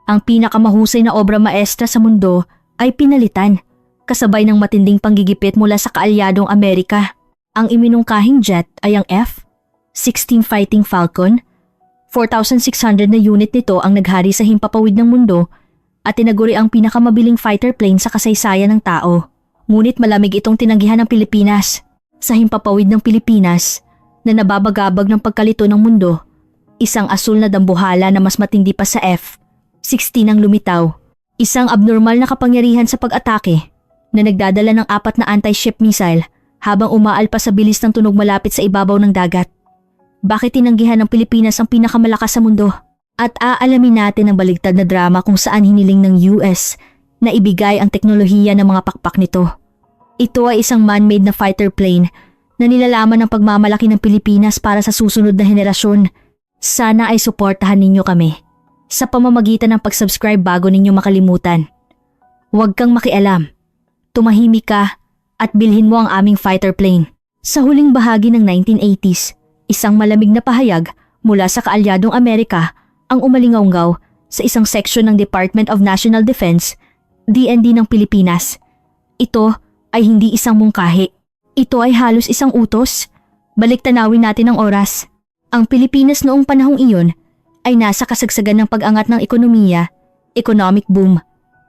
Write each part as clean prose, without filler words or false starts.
Ang pinakamahusay na obra maestra sa mundo ay pinalitan, kasabay ng matinding panggigipit mula sa kaalyadong Amerika. Ang iminungkahing jet ay ang F-16 Fighting Falcon. 4,600 na unit nito ang naghari sa himpapawid ng mundo at tinaguri ang pinakamabiling fighter plane sa kasaysayan ng tao. Ngunit malamig itong tinanggihan ng Pilipinas. Sa himpapawid ng Pilipinas na nababagabag ng pagkalito ng mundo, isang asul na dambuhala na mas matindi pa sa F-16 ang lumitaw. Isang abnormal na kapangyarihan sa pag-atake na nagdadala ng 4 na anti-ship missile habang umaalpas sa bilis ng tunog malapit sa ibabaw ng dagat. Bakit tinanggihan ng Pilipinas ang pinakamalakas sa mundo? At aalamin natin ang baligtad na drama kung saan hiniling ng US na ibigay ang teknolohiya ng mga pakpak nito. Ito ay isang man-made na fighter plane na nilalaman ng pagmamalaki ng Pilipinas para sa susunod na henerasyon. Sana ay suportahan ninyo kami sa pamamagitan ng pag-subscribe bago ninyo makalimutan. Huwag kang makialam. Tumahimik ka at bilhin mo ang aming fighter plane. Sa huling bahagi ng 1980s, isang malamig na pahayag mula sa kaalyadong Amerika ang umalingaw sa isang seksyon ng Department of National Defense, DND ng Pilipinas. Ito ay hindi isang mungkahi. Ito ay halos isang utos. Balik-tanawin natin ang oras. Ang Pilipinas noong panahong iyon ay nasa kasagsagan ng pag-angat ng ekonomiya, economic boom,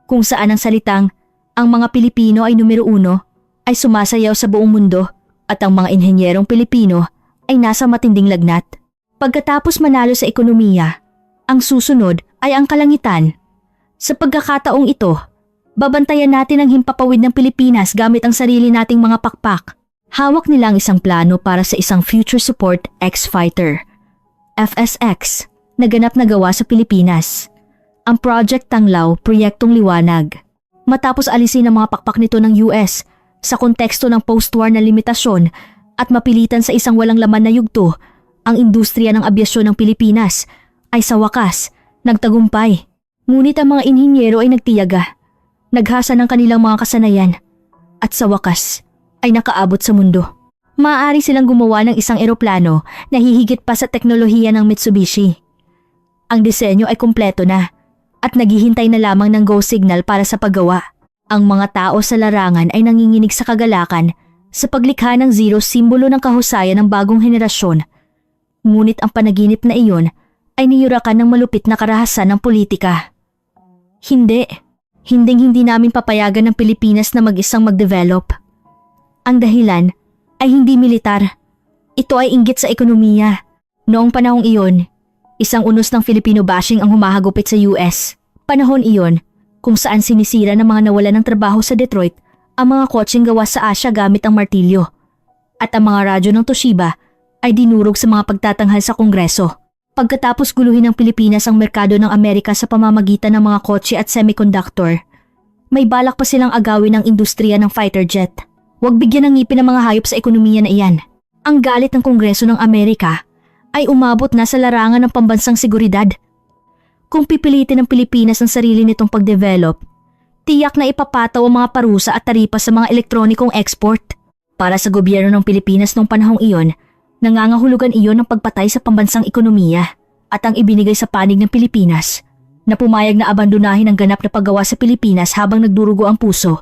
kung saan ang salitang ang mga Pilipino ay numero 1 ay sumasayaw sa buong mundo at ang mga inhenyerong Pilipino ay nasa matinding lagnat. Pagkatapos manalo sa ekonomiya, ang susunod ay ang kalangitan. Sa pagkakataong ito, babantayan natin ang himpapawid ng Pilipinas gamit ang sarili nating mga pakpak. Hawak nila ang isang plano para sa isang Future Support X-Fighter, FSX, na ganap na gawa sa Pilipinas. Ang Project Tanglaw, Proyektong Liwanag. Matapos alisin ang mga pakpak nito ng US sa konteksto ng post-war na limitasyon at mapilitan sa isang walang laman na yugto, ang industriya ng abyasyon ng Pilipinas ay sa wakas nagtagumpay. Ngunit ang mga inhinyero ay nagtiyaga, naghasa ng kanilang mga kasanayan at sa wakas ay nakaabot sa mundo. Maaari silang gumawa ng isang eroplano na hihigit pa sa teknolohiya ng Mitsubishi. Ang disenyo ay kumpleto na at naghihintay na lamang ng go signal para sa paggawa. Ang mga tao sa larangan ay nanginginig sa kagalakan sa paglikha ng zero, simbolo ng kahusayan ng bagong henerasyon. Ngunit ang panaginip na iyon ay niyurakan ng malupit na karahasan ng politika. Hindi namin papayagan ng Pilipinas na mag-isang mag-develop. Ang dahilan ay hindi militar. Ito ay inggit sa ekonomiya. Noong panahong iyon, isang unos ng Filipino bashing ang humahagupit sa US. Panahon iyon kung saan sinisira ng mga nawalan ng trabaho sa Detroit ang mga kotseng gawa sa Asya gamit ang martilyo. At ang mga radyo ng Toshiba ay dinurog sa mga pagtatanghal sa Kongreso. Pagkatapos guluhin ng Pilipinas ang merkado ng Amerika sa pamamagitan ng mga kotse at semiconductor, may balak pa silang agawin ang industriya ng fighter jet. Huwag bigyan ng ngipin ang mga hayop sa ekonomiya na iyan. Ang galit ng Kongreso ng Amerika ay umabot na sa larangan ng pambansang seguridad. Kung pipilitin ng Pilipinas ang sarili nitong pag-develop, tiyak na ipapataw ang mga parusa at taripa sa mga elektronikong export. Para sa gobyerno ng Pilipinas noong panahong iyon, nangangahulugan iyon ng pagpatay sa pambansang ekonomiya at ang ibinigay sa panig ng Pilipinas na pumayag na abandonahin ang ganap na paggawa sa Pilipinas habang nagdurugo ang puso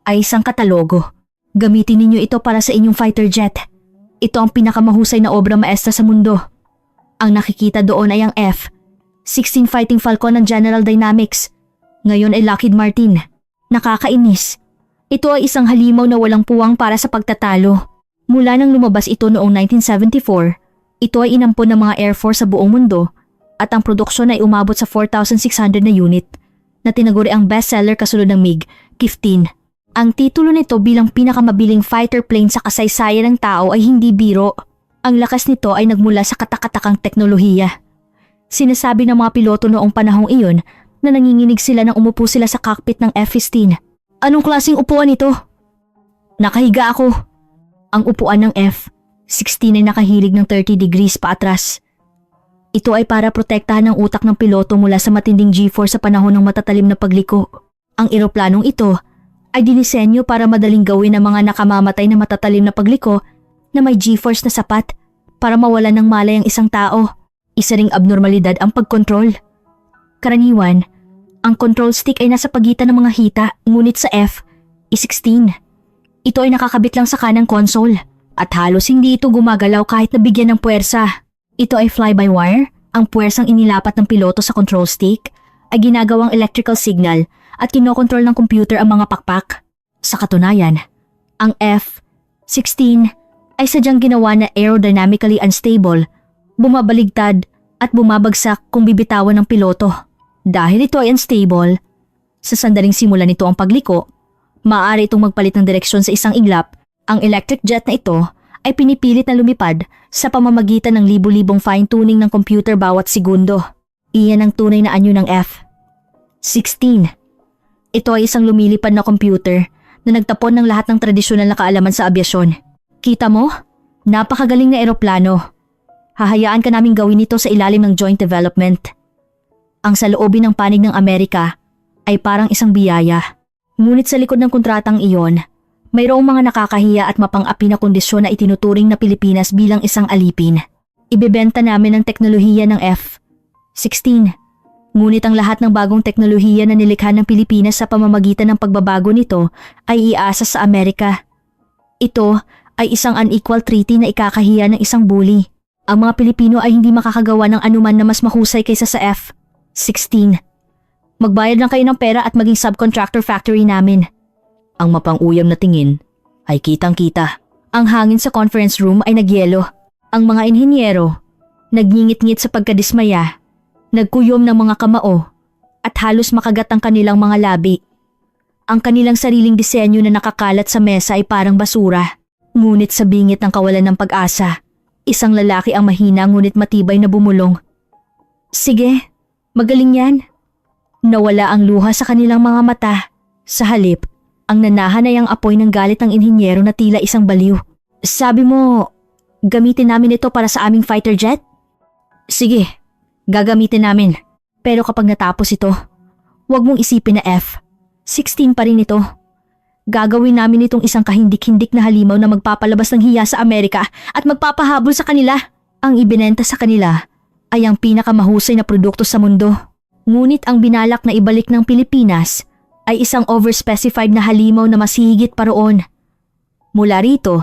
ay isang katalogo. Gamitin ninyo ito para sa inyong fighter jet. Ito ang pinakamahusay na obra maestra sa mundo. Ang nakikita doon ay ang F-16 Fighting Falcon ng General Dynamics. Ngayon ay Lockheed Martin. Nakakainis. Ito ay isang halimaw na walang puwang para sa pagtatalo. Mula nang lumabas ito noong 1974, ito ay inampon ng mga Air Force sa buong mundo at ang produksyon ay umabot sa 4,600 na unit na tinaguri ang bestseller kasunod ng MiG-15. Ang titulo nito bilang pinakamabiling fighter plane sa kasaysayan ng tao ay hindi biro. Ang lakas nito ay nagmula sa katakatakang teknolohiya. Sinasabi ng mga piloto noong panahong iyon na nanginginig sila nang umupo sila sa cockpit ng F-15. Anong klaseng upuan ito? Nakahiga ako. Ang upuan ng F-16 ay nakahilig ng 30 degrees paatras. Ito ay para protektahan ang utak ng piloto mula sa matinding G-force sa panahon ng matatalim na pagliko. Ang eroplanong ito ay dinisenyo para madaling gawin ng mga nakamamatay na matatalim na pagliko na may G-force na sapat para mawalan ng malay ang isang tao. Isa ring abnormalidad ang pagkontrol. Karaniwan, Ang control stick ay nasa pagitan ng mga hita, ngunit sa F, E16. Ito ay nakakabit lang sa kanang console at halos hindi ito gumagalaw kahit nabigyan ng puwersa. Ito ay fly-by-wire, ang puwersang inilapat ng piloto sa control stick ay ginagawang electrical signal at kinokontrol ng computer ang mga pakpak. Sa katunayan, ang F-16 ay sadyang ginawa na aerodynamically unstable, bumabaligtad at bumabagsak kung bibitawan ng piloto. Dahil ito ay unstable, sa sandaling simula nito ang pagliko, maaari itong magpalit ng direksyon sa isang iglap. Ang electric jet na ito ay pinipilit na lumipad sa pamamagitan ng libu-libong fine-tuning ng computer bawat segundo. Iyan ang tunay na anyo ng F-16. Ito ay isang lumilipad na computer na nagtapon ng lahat ng tradisyonal na kaalaman sa abyasyon. Kita mo? Napakagaling na eroplano. Hahayaan ka naming gawin ito sa ilalim ng joint development. Ang saloobin ng panig ng Amerika ay parang isang biyaya. Ngunit sa likod ng kontratang iyon, mayroong mga nakakahiya at mapang-api na kondisyon na itinuturing na Pilipinas bilang isang alipin. Ibebenta namin ang teknolohiya ng F-16. Ngunit ang lahat ng bagong teknolohiya na nilikha ng Pilipinas sa pamamagitan ng pagbabago nito ay iasa sa Amerika. Ito ay isang unequal treaty na ikakahiya ng isang bully. Ang mga Pilipino ay hindi makakagawa ng anuman na mas mahusay kaysa sa F-16. Magbayad lang kayo ng pera at maging subcontractor factory namin. Ang mapang-uyam na tingin ay kitang-kita. Ang hangin sa conference room ay nagyelo. Ang mga inhinyero, nagngingit-ngit sa pagkadismaya, nagkuyom ng mga kamao at halos makagat ang kanilang mga labi. Ang kanilang sariling disenyo na nakakalat sa mesa ay parang basura. Ngunit sa bingit ng kawalan ng pag-asa, isang lalaki ang mahina ngunit matibay na bumulong. Sige, magaling yan. Nawala ang luha sa kanilang mga mata. Sa halip, ang nanahan ay ang apoy ng galit ng inhinyero na tila isang baliw. Sabi mo, gamitin namin ito para sa aming fighter jet? Sige, gagamitin namin. Pero kapag natapos ito, huwag mong isipin na F-16 pa rin ito. Gagawin namin itong isang kahindik-hindik na halimaw na magpapalabas ng hiya sa Amerika at magpapahabol sa kanila. Ang ibinenta sa kanila ay ang pinakamahusay na produkto sa mundo. Ngunit ang binalak na ibalik ng Pilipinas ay isang overspecified na halimaw na mas higit pa roon. Mula rito,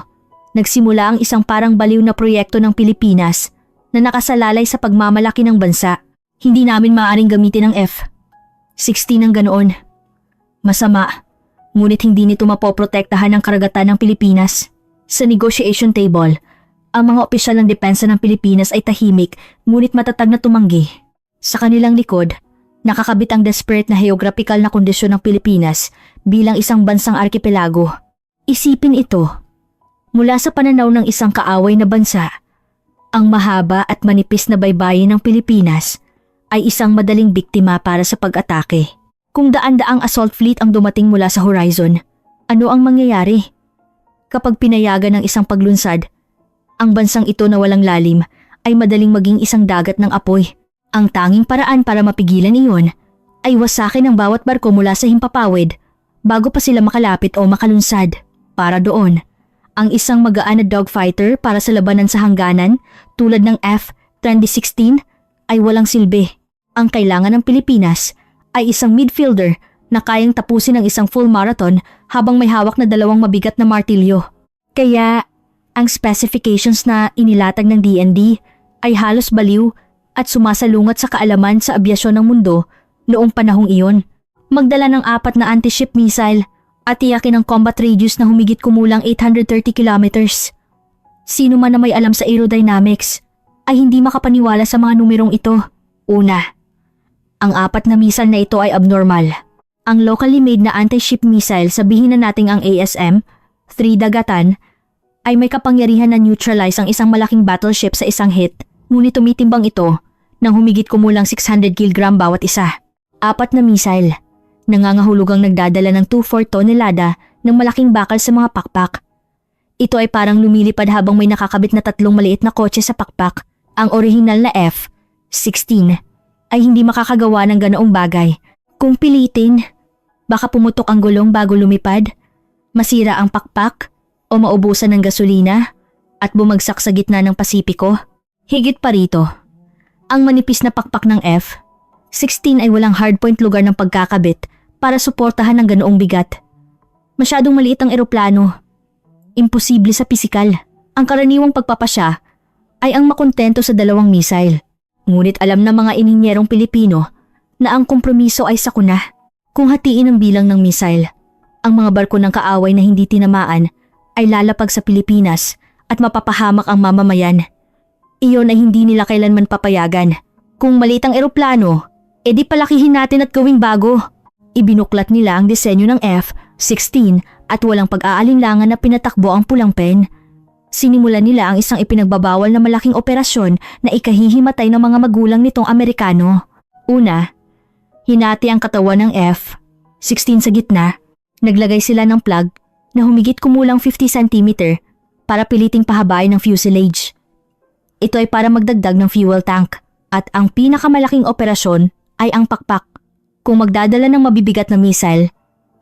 nagsimula ang isang parang baliw na proyekto ng Pilipinas na nakasalalay sa pagmamalaki ng bansa. Hindi namin maaaring gamitin ang F-16 ng ganoon. Masama, ngunit hindi nito mapoprotektahan ang karagatan ng Pilipinas. Sa negotiation table, ang mga opisyal ng depensa ng Pilipinas ay tahimik ngunit matatag na tumanggi. Sa kanilang likod, nakakabit ang desperate na geographical na kondisyon ng Pilipinas bilang isang bansang arkipelago. Isipin ito, mula sa pananaw ng isang kaaway na bansa, ang mahaba at manipis na baybayin ng Pilipinas ay isang madaling biktima para sa pag-atake. Kung daan-daang assault fleet ang dumating mula sa horizon, ano ang mangyayari? Kapag pinayagan ng isang paglunsad, ang bansang ito na walang lalim ay madaling maging isang dagat ng apoy. Ang tanging paraan para mapigilan iyon ay wasakin ang bawat barko mula sa himpapawid bago pa sila makalapit o makalunsad. Para doon, ang isang magaan na dogfighter para sa labanan sa hangganan tulad ng F-16 ay walang silbi. Ang kailangan ng Pilipinas ay isang midfielder na kayang tapusin ang isang full marathon habang may hawak na dalawang mabigat na martilyo. Kaya, ang specifications na inilatag ng DND ay halos baliw at sumasalungat sa kaalaman sa abyasyon ng mundo noong panahong iyon. Magdala ng 4 na anti-ship missile at tiyakin ang combat radius na humigit kumulang 830 kilometers. Sino man na may alam sa aerodynamics ay hindi makapaniwala sa mga numerong ito. Una, ang 4 na missile na ito ay abnormal. Ang locally made na anti-ship missile, sabihin na nating ang ASM-3 Dagatan, ay may kapangyarihan na neutralize ang isang malaking battleship sa isang hit. Ngunit tumitimbang ito ng humigit kumulang 600 kg bawat isa. 4 na missile, nangangahulugang nagdadala ng 2-4 tonelada ng malaking bakal sa mga pakpak. Ito ay parang lumilipad habang may nakakabit na 3 maliit na kotse sa pakpak. Ang orihinal na F-16 ay hindi makakagawa ng ganoong bagay. Kung pilitin, baka pumutok ang gulong bago lumipad, masira ang pakpak o maubusan ng gasolina at bumagsak sa gitna ng Pasipiko. Higit pa rito, ang manipis na pakpak ng F 16 ay walang hardpoint lugar ng pagkakabit para suportahan ng ganoong bigat. Masyadong maliit ang eroplano. Imposible sa pisikal. Ang karaniwang pagpapasya ay ang makontento sa 2 missile. Ngunit alam ng mga inhinyerong Pilipino na ang kompromiso ay sakuna. Kung hatiin ang bilang ng missile, ang mga barko ng kaaway na hindi tinamaan ay lalapag sa Pilipinas at mapapahamak ang mamamayan. Iyon ay hindi nila kailanman papayagan. Kung maliit ang eroplano, edi palakihin natin at gawing bago. Ibinuklat nila ang disenyo ng F-16 at walang pag-aalinlangan na pinatakbo ang pulang pen. Sinimulan nila ang isang ipinagbabawal na malaking operasyon na ikahihimatay ng mga magulang nitong Amerikano. Una, hinati ang katawan ng F-16 sa gitna. Naglagay sila ng plug na humigit kumulang 50 cm para piliting pahabain ng fuselage. Ito ay para magdagdag ng fuel tank at ang pinakamalaking operasyon ay ang pakpak. Kung magdadala ng mabibigat na missile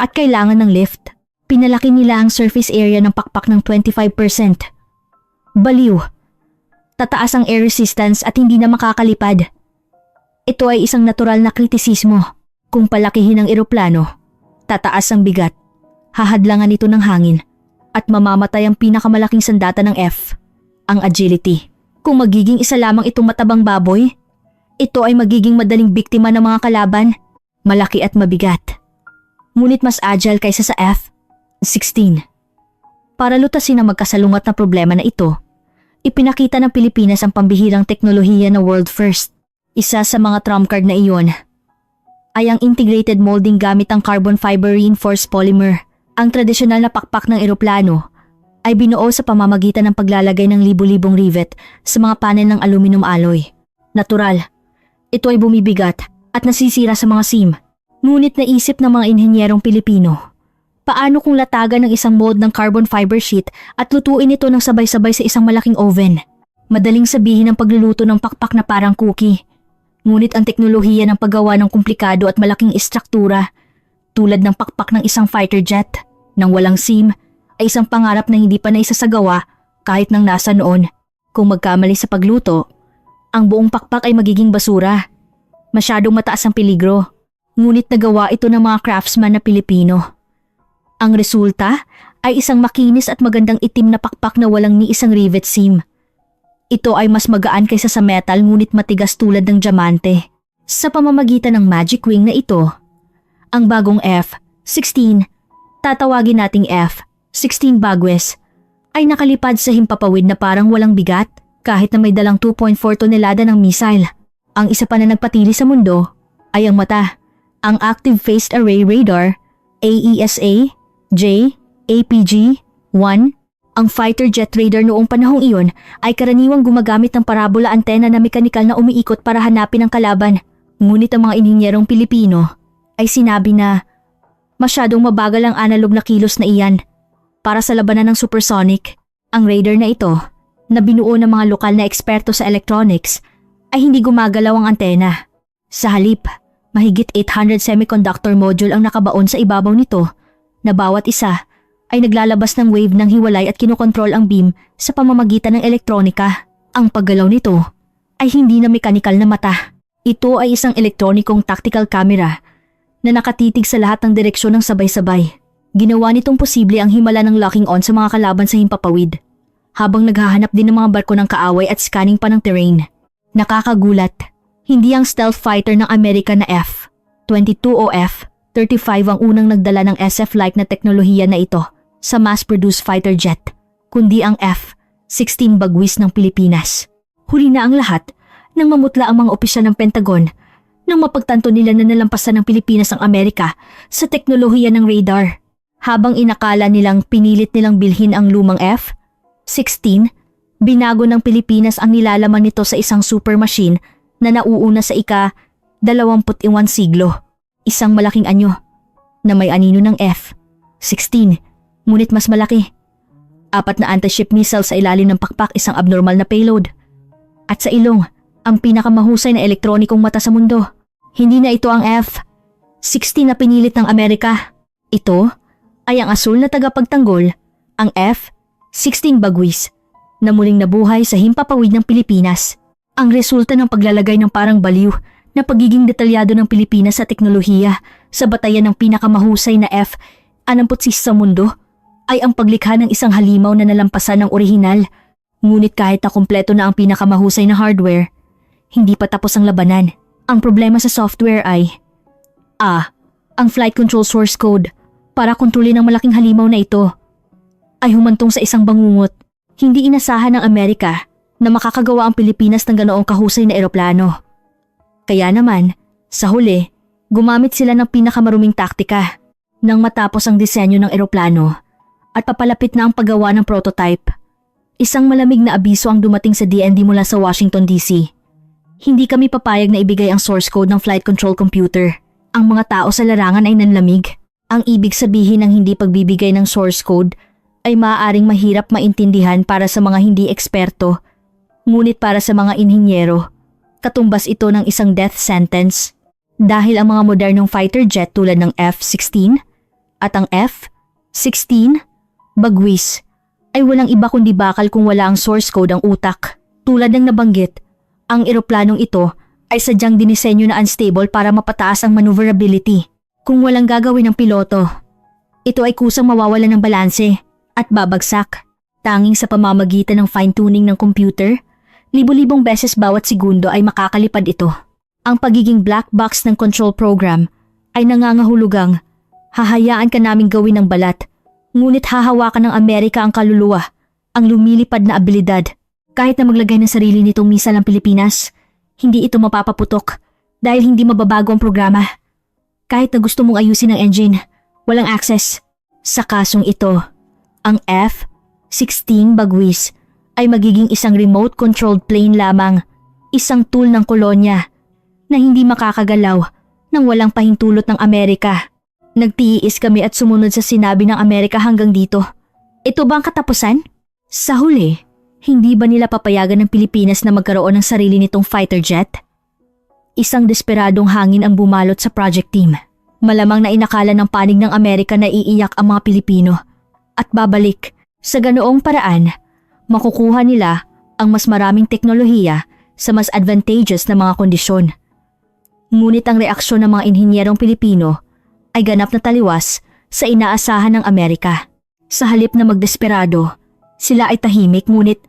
at kailangan ng lift, pinalaki nila ang surface area ng pakpak ng 25%. Baliw. Tataas ang air resistance at hindi na makakalipad. Ito ay isang natural na kritisismo. Kung palakihin ang eroplano, tataas ang bigat, hahadlangan ito ng hangin at mamamatay ang pinakamalaking sandata ng F, ang agility. Kung magiging isa lamang itong matabang baboy, ito ay magiging madaling biktima ng mga kalaban, malaki at mabigat. Ngunit mas agile kaysa sa F-16. Para lutasin ang magkasalungat na problema na ito, ipinakita ng Pilipinas ang pambihirang teknolohiya na world first. Isa sa mga trump card na iyon ay ang integrated molding gamit ang carbon fiber reinforced polymer. Ang tradisyonal na pakpak ng eroplano ay binuo sa pamamagitan ng paglalagay ng libu-libong rivet sa mga panel ng aluminum alloy. Natural, ito ay bumibigat at nasisira sa mga seam. Ngunit naisip ng mga inhinyerong Pilipino, paano kung latagan ng isang mold ng carbon fiber sheet at lutuin ito ng sabay-sabay sa isang malaking oven? Madaling sabihin ang pagluluto ng pakpak na parang cookie. Ngunit ang teknolohiya ng paggawa ng komplikado at malaking istruktura, tulad ng pakpak ng isang fighter jet, nang walang seam, ay isang pangarap na hindi pa naisasagawa kahit nang nasa noon. Kung magkamali sa pagluto, ang buong pakpak ay magiging basura. Masyadong mataas ang peligro. Ngunit nagawa ito ng mga craftsman na Pilipino. Ang resulta ay isang makinis at magandang itim na pakpak na walang ni isang rivet seam. Ito ay mas magaan kaysa sa metal ngunit matigas tulad ng diamante. Sa pamamagitan ng magic wing na ito, ang bagong F-16, tatawagin nating F-16 Bagwes, ay nakalipad sa himpapawid na parang walang bigat kahit na may dalang 2.4 tonelada ng missile. Ang isa pa na nagpatili sa mundo ay ang mata, ang Active Phased Array Radar, AESA-J, APG-1. Ang fighter jet radar noong panahong iyon ay karaniwang gumagamit ng parabola antena na mekanikal na umiikot para hanapin ang kalaban. Ngunit ang mga inhinyerong Pilipino ay sinabi na masyadong mabagal ang analog na kilos na iyan para sa labanan ng supersonic. Ang radar na ito, na binuo ng mga lokal na eksperto sa electronics, ay hindi gumagalaw ang antena. Sa halip, mahigit 800 semiconductor module ang nakabaon sa ibabaw nito na bawat isa ay naglalabas ng wave ng hiwalay at kinokontrol ang beam sa pamamagitan ng elektronika. Ang paggalaw nito ay hindi na mekanikal na mata. Ito ay isang elektronikong tactical camera na nakatitig sa lahat ng direksyon ng sabay-sabay. Ginawa nitong posible ang himala ng locking on sa mga kalaban sa himpapawid, habang naghahanap din ng mga barko ng kaaway at scanning pa ng terrain. Nakakagulat, hindi ang stealth fighter ng Amerika na F-22 o F-35 ang unang nagdala ng SF-like na teknolohiya na ito sa mass-produced fighter jet, kundi ang F-16 Bagwis ng Pilipinas. Huli na ang lahat nang mamutla ang mga opisyal ng Pentagon nang mapagtanto nila na nalampasan ng Pilipinas ang Amerika sa teknolohiya ng radar. Habang inakala nilang pinilit nilang bilhin ang lumang F-16, binago ng Pilipinas ang nilalaman nito sa isang super machine na nauuna sa ika-21 siglo. Isang malaking anyo na may anino ng F-16. Ngunit mas malaki. 4 na anti-ship missile sa ilalim ng pakpak, isang abnormal na payload. At sa ilong, ang pinakamahusay na elektronikong mata sa mundo. Hindi na ito ang F-16 na pinilit ng Amerika. Ito ay ang asul na tagapagtanggol, ang F-16 Bagwis, na muling nabuhay sa himpapawid ng Pilipinas. Ang resulta ng paglalagay ng parang baliw na pagiging detalyado ng Pilipinas sa teknolohiya sa batayan ng pinakamahusay na F-66 sa mundo ay ang paglikha ng isang halimaw na nalampasan ng orihinal. Ngunit kahit na kumpleto na ang pinakamahusay na hardware, hindi pa tapos ang labanan. Ang problema sa software ay ang flight control source code para kontrolin ang malaking halimaw na ito ay humantong sa isang bangungot. Hindi inasahan ng Amerika na makakagawa ang Pilipinas ng ganoong kahusay na eroplano. Kaya naman, sa huli, gumamit sila ng pinakamaruming taktika. Nang matapos ang disenyo ng eroplano at papalapit na ang paggawa ng prototype, isang malamig na abiso ang dumating sa DND mula sa Washington DC. Hindi kami papayag na ibigay ang source code ng flight control computer. Ang mga tao sa larangan ay nanlamig. Ang ibig sabihin ng hindi pagbibigay ng source code ay maaaring mahirap maintindihan para sa mga hindi eksperto, ngunit para sa mga inhinyero, katumbas ito ng isang death sentence dahil ang mga modernong fighter jet tulad ng F-16 at ang F-16 bagwis ay walang iba kundi bakal kung wala ang source code ang utak. Tulad ng nabanggit, ang eroplanong ito ay sadyang dinisenyo na unstable para mapataas ang maneuverability. Kung walang gagawin ng piloto, ito ay kusang mawawalan ng balanse at babagsak. Tanging sa pamamagitan ng fine-tuning ng computer, libo-libong beses bawat segundo ay makakalipad ito. Ang pagiging black box ng control program ay nangangahulugang hahayaan ka naming gawin ng balat, ngunit hahawakan ng Amerika ang kaluluwa, ang lumilipad na abilidad. Kahit na maglagay ng sarili nitong misal ang Pilipinas, hindi ito mapapaputok dahil hindi mababago ang programa. Kahit na gusto mong ayusin ang engine, walang access. Sa kasong ito, ang F-16 bagwis ay magiging isang remote-controlled plane lamang, isang tool ng kolonya na hindi makakagalaw nang walang pahintulot ng Amerika. Nagtiis kami at sumunod sa sinabi ng Amerika hanggang dito. Ito ba ang katapusan? Sa huli, hindi ba nila papayagan ng Pilipinas na magkaroon ng sarili nitong fighter jet? Isang desperadong hangin ang bumalot sa project team. Malamang na inakala ng panig ng Amerika na iiyak ang mga Pilipino at babalik. Sa ganoong paraan, makukuha nila ang mas maraming teknolohiya sa mas advantageous na mga kondisyon. Ngunit ang reaksyon ng mga inhinyerong Pilipino ay ganap na taliwas sa inaasahan ng Amerika. Sa halip na magdesperado, sila ay tahimik ngunit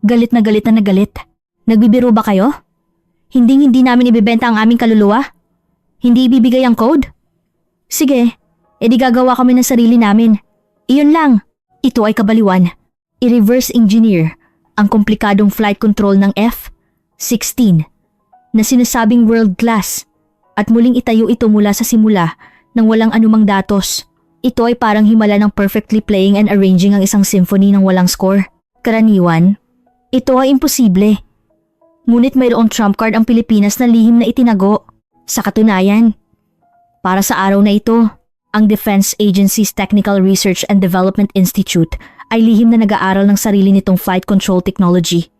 galit na galit na galit. Nagbibiro ba kayo? Hindi namin ibibenta ang aming kaluluwa? Hindi ibibigay ang code? Sige, edi gagawa kami ng sarili namin. Iyon lang. Ito ay kabaliwan. I-reverse engineer ang komplikadong flight control ng F-16 na sinasabing world class at muling itayo ito mula sa simula ng walang anumang datos. Ito ay parang himala ng perfectly playing and arranging ang isang symphony ng walang score. Karaniwan, ito ay imposible. Ngunit mayroong trump card ang Pilipinas na lihim na itinago. Sa katunayan, para sa araw na ito, ang Defense Agency's Technical Research and Development Institute ay lihim na nag-aaral ng sarili nitong flight control technology.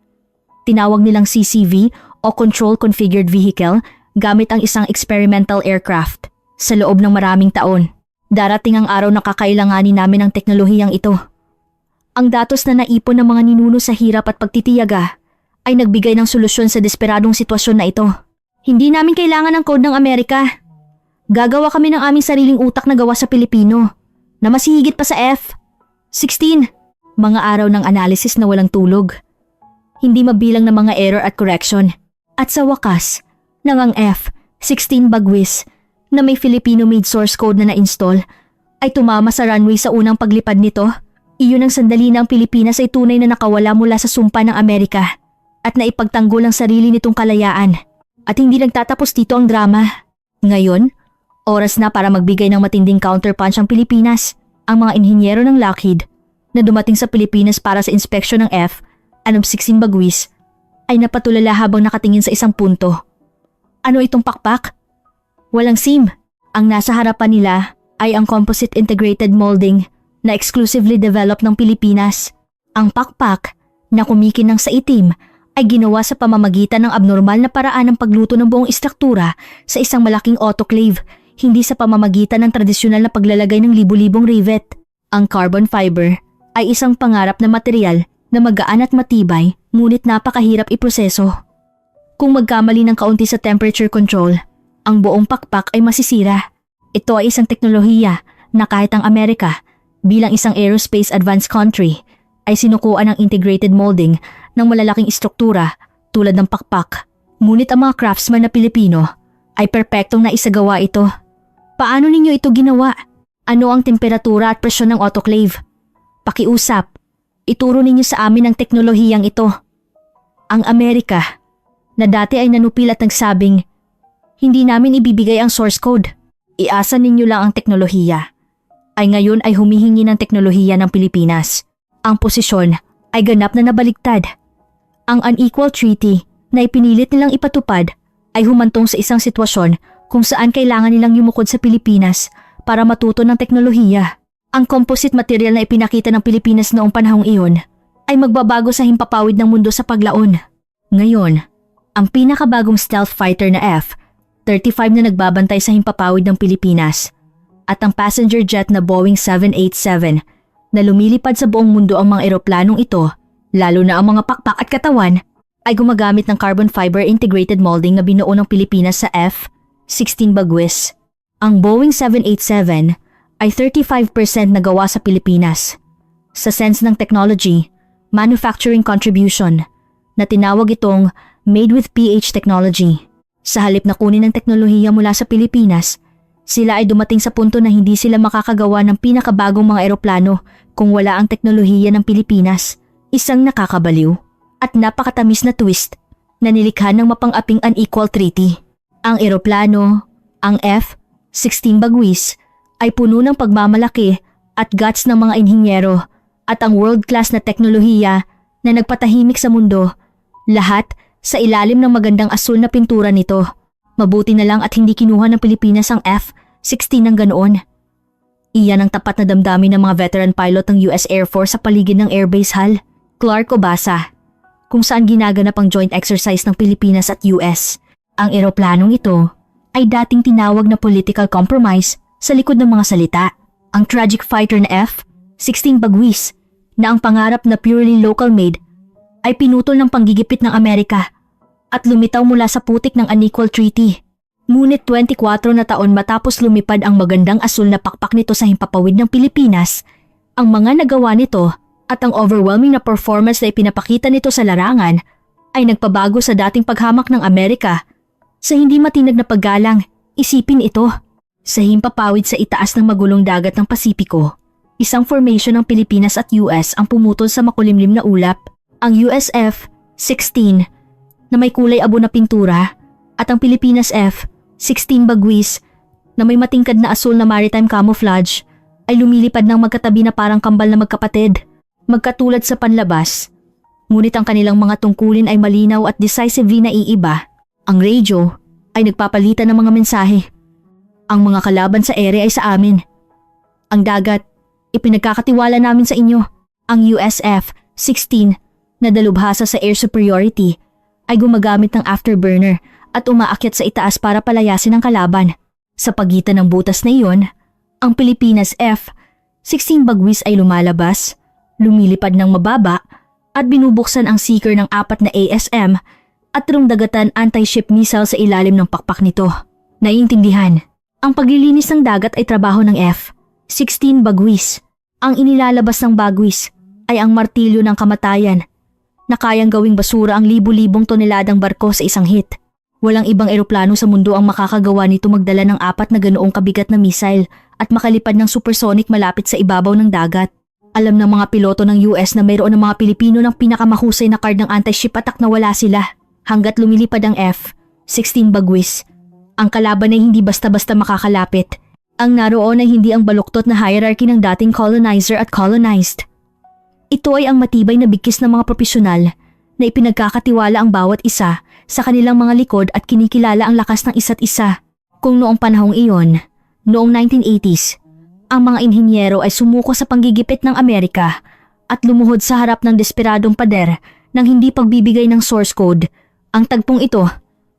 Tinawag nilang CCV o Control Configured Vehicle gamit ang isang experimental aircraft. Sa loob ng maraming taon, darating ang araw na kakailanganin namin ang teknolohiyang ito. Ang datos na naipon ng mga ninuno sa hirap at pagtitiyaga ay nagbigay ng solusyon sa desperadong sitwasyon na ito. Hindi namin kailangan ng code ng Amerika. Gagawa kami ng aming sariling utak na gawa sa Pilipino na mas higit pa sa F-16. Mga araw ng analysis na walang tulog. Hindi mabilang ng mga error at correction. At sa wakas, nang ang F-16 bagwis na may Filipino-made source code na na-install ay tumama sa runway sa unang paglipad nito. Iyon ang sandali na ang Pilipinas ay tunay na nakawala mula sa sumpa ng Amerika at naipagtanggol ang sarili nitong kalayaan. At hindi nagtatapos dito ang drama. Ngayon, oras na para magbigay ng matinding counterpunch ang Pilipinas. Ang mga inhinyero ng Lockheed na dumating sa Pilipinas para sa inspeksyon ng F-16 bagwis ay napatulala habang nakatingin sa isang punto. Ano itong pakpak? Walang SIM. Ang nasa harapan nila ay ang composite integrated molding na exclusively developed ng Pilipinas. Ang pakpak na kumikinang sa itim ay ginawa sa pamamagitan ng abnormal na paraan ng pagluto ng buong istruktura sa isang malaking autoclave, hindi sa pamamagitan ng tradisyonal na paglalagay ng libu-libong rivet. Ang carbon fiber ay isang pangarap na material na magaan at matibay ngunit napakahirap iproseso. Kung magkamali ng kaunti sa temperature control, ang buong pakpak ay masisira. Ito ay isang teknolohiya na kahit ang Amerika, bilang isang aerospace advanced country, ay sinukuan ng integrated molding ng malalaking istruktura tulad ng pakpak. Ngunit ang mga craftsman na Pilipino ay perpektong naisagawa ito. Paano ninyo ito ginawa? Ano ang temperatura at presyon ng autoclave? Pakiusap, ituro ninyo sa amin ang teknolohiyang ito. Ang Amerika, na dati ay nanupil at nagsabing, hindi namin ibibigay ang source code. Iasa ninyo lang ang teknolohiya. Ay ngayon ay humihingi ng teknolohiya ng Pilipinas. Ang posisyon ay ganap na nabaligtad. Ang unequal treaty na ipinilit nilang ipatupad ay humantong sa isang sitwasyon kung saan kailangan nilang yumukod sa Pilipinas para matuto ng teknolohiya. Ang composite material na ipinakita ng Pilipinas noong panahong iyon ay magbabago sa himpapawid ng mundo sa paglaon. Ngayon, ang pinakabagong stealth fighter na F-35 na nagbabantay sa himpapawid ng Pilipinas at ang passenger jet na Boeing 787 na lumilipad sa buong mundo ang mga eroplanong ito, lalo na ang mga pakpak at katawan, ay gumagamit ng carbon fiber integrated molding na binuo ng Pilipinas sa F-16 Bagwis. Ang Boeing 787 ay 35% nagawa sa Pilipinas. Sa sense ng technology, manufacturing contribution, na tinawag itong Made with PH Technology. Sa halip na kunin ang teknolohiya mula sa Pilipinas, sila ay dumating sa punto na hindi sila makakagawa ng pinakabagong mga eroplano kung wala ang teknolohiya ng Pilipinas. Isang nakakabaliw at napakatamis na twist na nilikha ng mapang-aping unequal treaty. Ang eroplano, ang F-16 Bagwis, ay puno ng pagmamalaki at guts ng mga inhinyero at ang world-class na teknolohiya na nagpatahimik sa mundo. Lahat sa ilalim ng magandang asul na pintura nito. Mabuti na lang at hindi kinuha ng Pilipinas ang F-16 ng ganoon. Iyan ang tapat na damdamin ng mga veteran pilot ng US Air Force sa paligid ng Airbase Hall, Clark Obasa, kung saan ginaganap ang joint exercise ng Pilipinas at US. Ang eroplanong ito ay dating tinawag na political compromise sa likod ng mga salita. Ang tragic fighter na F-16 Bagwis na ang pangarap na purely local made ay pinutol ng panggigipit ng Amerika at lumitaw mula sa putik ng unequal treaty. Ngunit 24 na taon matapos lumipad ang magandang asul na pakpak nito sa himpapawid ng Pilipinas, ang mga nagawa nito at ang overwhelming na performance na ipinapakita nito sa larangan ay nagpabago sa dating paghamak ng Amerika. Sa hindi matinag na paggalang, isipin ito. Sa himpapawid sa itaas ng magulong dagat ng Pasipiko, isang formation ng Pilipinas at US ang pumutol sa makulimlim na ulap. Ang US F-16 na may kulay abo na pintura at ang Pilipinas F-16 Bagwis na may matingkad na asul na maritime camouflage ay lumilipad ng magkatabi na parang kambal na magkapatid, magkatulad sa panlabas. Ngunit ang kanilang mga tungkulin ay malinaw at decisively naiiba. Ang radio ay nagpapalitan ng mga mensahe. Ang mga kalaban sa ere ay sa amin. Ang dagat, ipinagkakatiwala namin sa inyo. Ang US F-16 na dalubhasa sa air superiority ay gumagamit ng afterburner at umaakyat sa itaas para palayasin ang kalaban. Sa pagitan ng butas na iyon, ang Pilipinas F-16 Bagwis ay lumalabas, lumilipad ng mababa at binubuksan ang seeker ng 4 na ASM at rungdagatan anti-ship missile sa ilalim ng pakpak nito. Naiintindihan, ang paglilinis ng dagat ay trabaho ng F-16 Bagwis. Ang inilalabas ng Bagwis ay ang martilyo ng kamatayan na kayang gawing basura ang libu-libong toneladang barko sa isang hit. Walang ibang eroplano sa mundo ang makakagawa nito magdala ng 4 na ganoong kabigat na missile at makalipad ng supersonic malapit sa ibabaw ng dagat. Alam ng mga piloto ng US na mayroon ng mga Pilipino ng pinakamahusay na card ng anti-ship attack na wala sila. Hanggat lumilipad ang F-16 Bagwis, ang kalaban ay hindi basta-basta makakalapit. Ang naroon ay hindi ang baluktot na hierarchy ng dating colonizer at colonized. Ito ay ang matibay na bigkis ng mga profesional na ipinagkakatiwala ang bawat isa sa kanilang mga likod at kinikilala ang lakas ng isa't isa. Kung noong panahong iyon, noong 1980s, ang mga inhinyero ay sumuko sa panggigipit ng Amerika at lumuhod sa harap ng desperadong pader ng hindi pagbibigay ng source code. Ang tagpong ito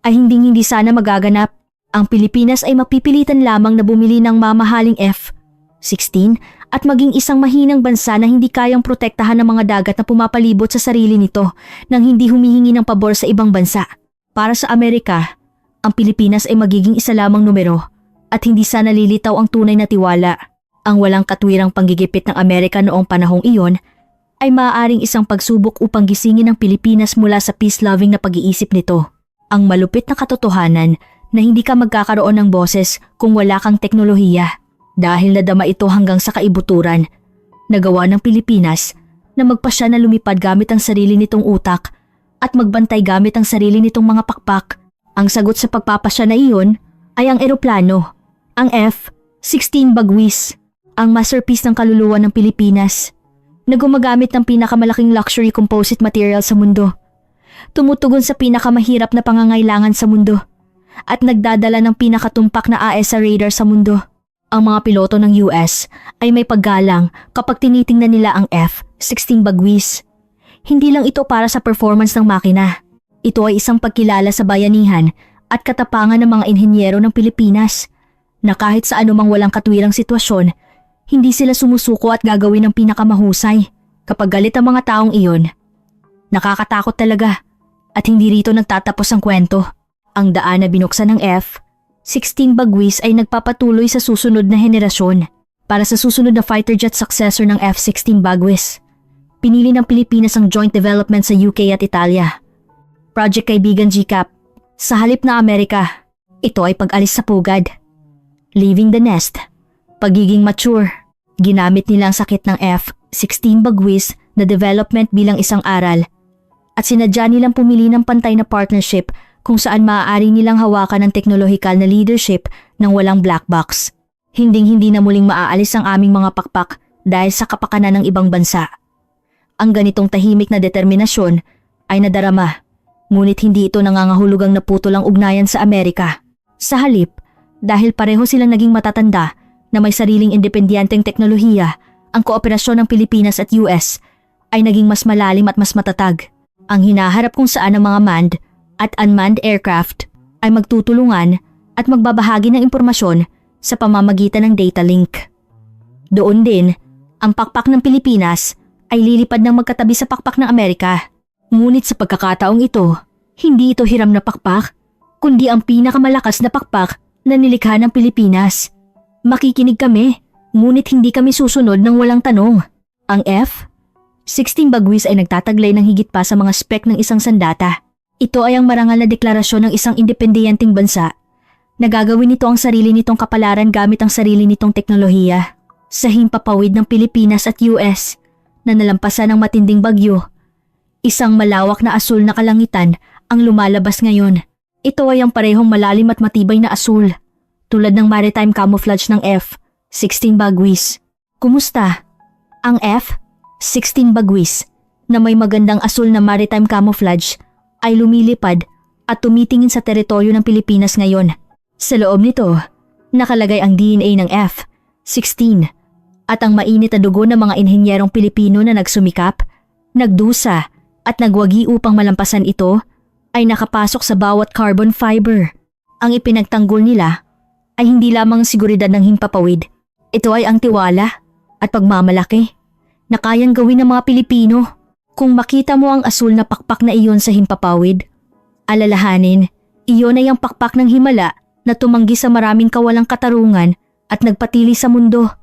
ay hindi sana magaganap. Ang Pilipinas ay mapipilitan lamang na bumili ng mamahaling F-16 at maging isang mahinang bansa na hindi kayang protektahan ng mga dagat na pumapalibot sa sarili nito nang hindi humihingi ng pabor sa ibang bansa. Para sa Amerika, ang Pilipinas ay magiging isa lamang numero at hindi sana lilitaw ang tunay na tiwala. Ang walang katwirang panggigipit ng Amerika noong panahong iyon ay maaaring isang pagsubok upang gisingin ang Pilipinas mula sa peace-loving na pag-iisip nito. Ang malupit na katotohanan na hindi ka magkakaroon ng boses kung wala kang teknolohiya dahil nadama ito hanggang sa kaibuturan. Nagawa ng Pilipinas na magpasya na lumipad gamit ang sarili nitong utak at magbantay gamit ang sarili nitong mga pakpak. Ang sagot sa pagpapasya na iyon ay ang eroplano, ang F-16 Bagwis, ang masterpiece ng kaluluwa ng Pilipinas na gumagamit ng pinakamalaking luxury composite material sa mundo. Tumutugon sa pinakamahirap na pangangailangan sa mundo at nagdadala ng pinakatumpak na AESA radar sa mundo. Ang mga piloto ng US ay may paggalang kapag tinitingnan nila ang F-16 Bagwis. Hindi lang ito para sa performance ng makina. Ito ay isang pagkilala sa bayanihan at katapangan ng mga inhenyero ng Pilipinas na kahit sa anumang walang katwirang sitwasyon, hindi sila sumusuko at gagawin ng pinakamahusay. Kapag galit ang mga taong iyon, nakakatakot talaga at hindi rito nagtatapos ang kwento. Ang daan na binuksan ng F-16 Bagwis ay nagpapatuloy sa susunod na henerasyon. Para sa susunod na fighter jet successor ng F-16 Bagwis, pinili ng Pilipinas ang joint development sa UK at Italia. Project Kaibigan GCAP. Sa halip na Amerika, ito ay pag-alis sa pugad. Leaving the nest. Pagiging mature. Ginamit nila ang sakit ng F-16 Bagwis na development bilang isang aral at sinadya nilang pumili ng pantay na partnership kung saan maaari nilang hawakan ang teknolohikal na leadership ng walang black box. Hinding-hindi na muling maaalis ang aming mga pakpak dahil sa kapakanan ng ibang bansa. Ang ganitong tahimik na determinasyon ay nadarama, ngunit hindi ito nangangahulugang naputol ang ugnayan sa Amerika. Sa halip, dahil pareho silang naging matatanda na may sariling independenteng teknolohiya, ang kooperasyon ng Pilipinas at US ay naging mas malalim at mas matatag. Ang hinaharap kung saan ang mga manned at unmanned aircraft ay magtutulungan at magbabahagi ng impormasyon sa pamamagitan ng data link. Doon din, ang pakpak ng Pilipinas ay lilipad ng magkatabi sa pakpak ng Amerika. Ngunit sa pagkakataong ito, hindi ito hiram na pakpak, kundi ang pinakamalakas na pakpak na nilikha ng Pilipinas. Makikinig kami, ngunit hindi kami susunod ng walang tanong. Ang F-16 Bagwis ay nagtataglay ng higit pa sa mga spek ng isang sandata. Ito ay ang marangal na deklarasyon ng isang independenteng bansa. Nagagawin nito ang sarili nitong kapalaran gamit ang sarili nitong teknolohiya. Sa himpapawid ng Pilipinas at US na nalampasan ng matinding bagyo, isang malawak na asul na kalangitan ang lumalabas ngayon. Ito ay ang parehong malalim at matibay na asul, tulad ng maritime camouflage ng F-16 Bagwis. Kumusta? Ang F-16 Bagwis na may magandang asul na maritime camouflage ay lumilipad at tumitingin sa teritoryo ng Pilipinas ngayon. Sa loob nito, nakalagay ang DNA ng F-16 at ang mainit na dugo ng mga inhenyerong Pilipino na nagsumikap, nagdusa at nagwagi upang malampasan ito ay nakapasok sa bawat carbon fiber. Ang ipinagtanggol nila ay hindi lamang seguridad ng himpapawid. Ito ay ang tiwala at pagmamalaki na kayang gawin ng mga Pilipino. Kung makita mo ang asul na pakpak na iyon sa himpapawid, alalahanin, iyon ay ang pakpak ng himala na tumanggi sa maraming kawalang katarungan at nagpatili sa mundo.